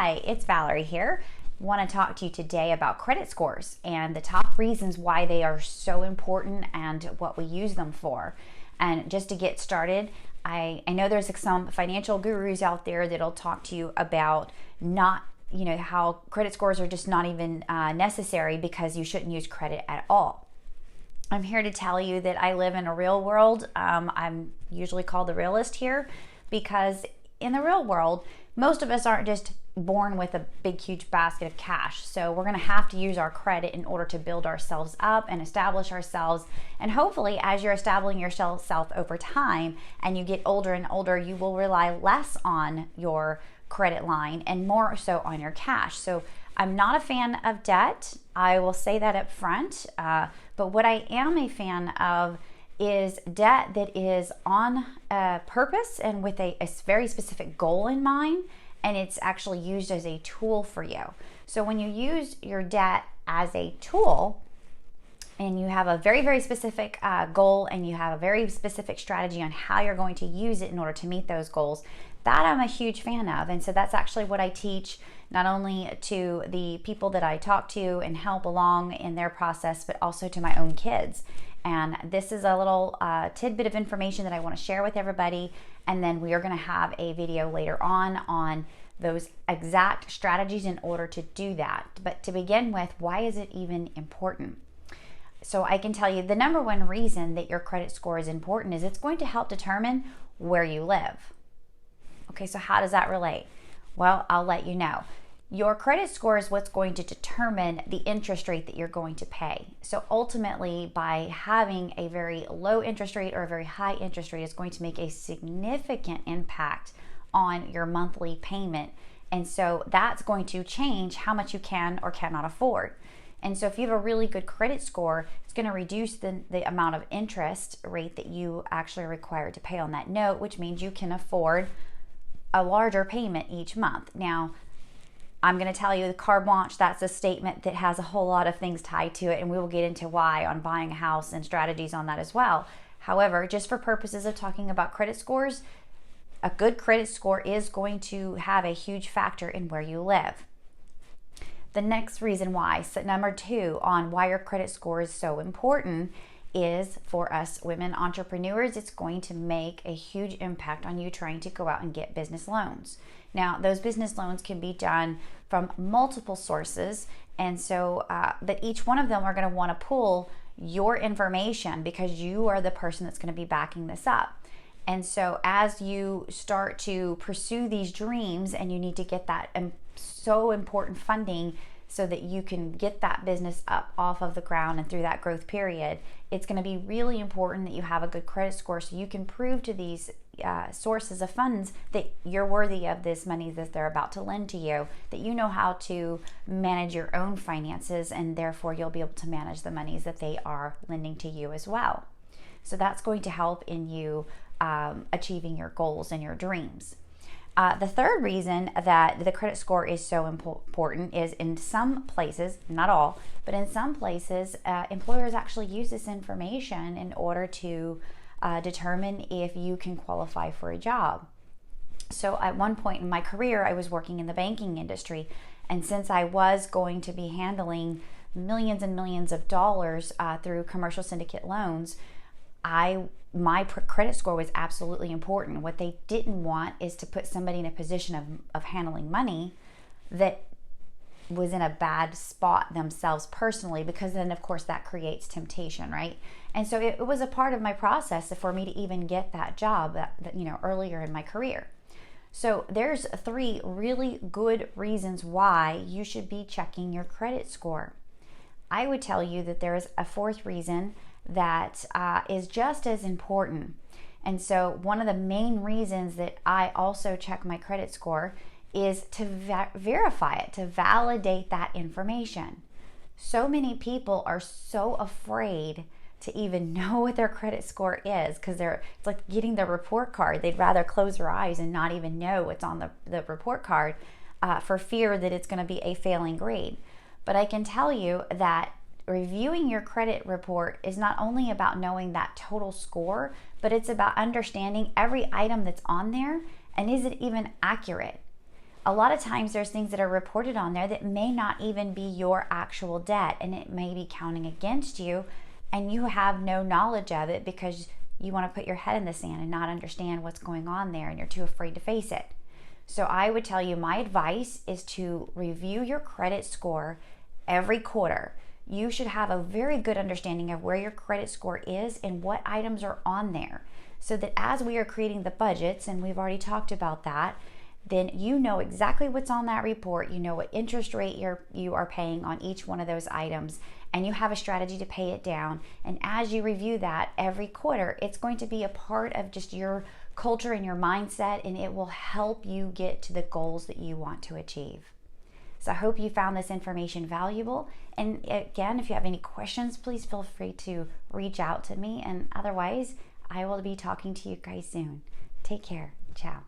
Hi, it's Valerie here. I want to talk to you today about credit scores and the top reasons why they are so important and what we use them for. And just to get started, I know there's some financial gurus out there that'll talk to you about how credit scores are just not even necessary because you shouldn't use credit at all. I'm here to tell you that I live in a real world. I'm usually called the realist here because in the real world, most of us aren't just born with a big, huge basket of cash. So we're going to have to use our credit in order to build ourselves up and establish ourselves. And hopefully, as you're establishing yourself over time and you get older and older, you will rely less on your credit line and more so on your cash. So I'm not a fan of debt. I will say that up front. But what I am a fan of is debt that is on purpose and with a very specific goal in mind, and it's actually used as a tool for you. So when you use your debt as a tool and you have a very, very specific goal and you have a very specific strategy on how you're going to use it in order to meet those goals, that I'm a huge fan of. And so that's actually what I teach not only to the people that I talk to and help along in their process, but also to my own kids. And this is a little tidbit of information that I want to share with everybody. And then we are going to have a video later on those exact strategies in order to do that. But to begin with, why is it even important? So I can tell you the number one reason that your credit score is important is it's going to help determine where you live. Okay, so how does that relate? Well, I'll let you know. Your credit score is what's going to determine the interest rate that you're going to pay. So ultimately, by having a very low interest rate or a very high interest rate is going to make a significant impact on your monthly payment. And so that's going to change how much you can or cannot afford. And so if you have a really good credit score, it's going to reduce the amount of interest rate that you actually are required to pay on that note, which means you can afford a larger payment each month. Now, I'm going to tell you the carte blanche, that's a statement that has a whole lot of things tied to it, and we will get into why on buying a house and strategies on that as well. However, just for purposes of talking about credit scores, a good credit score is going to have a huge factor in where you live. The next reason why, so number 2 on why your credit score is so important, is for us women entrepreneurs, it's going to make a huge impact on you trying to go out and get business loans. Now, those business loans can be done from multiple sources, and so but each one of them are going to want to pull your information because you are the person that's going to be backing this up. And so as you start to pursue these dreams and you need to get that so important funding so that you can get that business up off of the ground and through that growth period, it's going to be really important that you have a good credit score so you can prove to these sources of funds that you're worthy of this money that they're about to lend to you, that you know how to manage your own finances, and therefore you'll be able to manage the monies that they are lending to you as well. So that's going to help in you achieving your goals and your dreams. The third reason that the credit score is so important is in some places, not all, but in some places, employers actually use this information in order to determine if you can qualify for a job. So at one point in my career, I was working in the banking industry. And since I was going to be handling millions and millions of dollars through commercial syndicate loans, my credit score was absolutely important. What they didn't want is to put somebody in a position of handling money that was in a bad spot themselves personally, because then of course that creates temptation, right? And so it was a part of my process for me to even get that job that earlier in my career. So there's 3 really good reasons why you should be checking your credit score. I would tell you that there is a 4th reason that is just as important. And so one of the main reasons that I also check my credit score is to verify it, to validate that information. So many people are so afraid to even know what their credit score is because it's like getting the report card. They'd rather close their eyes and not even know what's on the report card for fear that it's going to be a failing grade. But I can tell you that reviewing your credit report is not only about knowing that total score, but it's about understanding every item that's on there and is it even accurate. a lot of times there's things that are reported on there that may not even be your actual debt, and it may be counting against you, and you have no knowledge of it because you want to put your head in the sand and not understand what's going on there, and you're too afraid to face it. So I would tell you, my advice is to review your credit score every quarter. You should have a very good understanding of where your credit score is and what items are on there, so that as we are creating the budgets, and we've already talked about that, then you know exactly what's on that report. You know what interest rate you are paying on each one of those items, and you have a strategy to pay it down. And as you review that every quarter, it's going to be a part of just your culture and your mindset, and it will help you get to the goals that you want to achieve. So I hope you found this information valuable. And again, if you have any questions, please feel free to reach out to me. And otherwise, I will be talking to you guys soon. Take care. Ciao.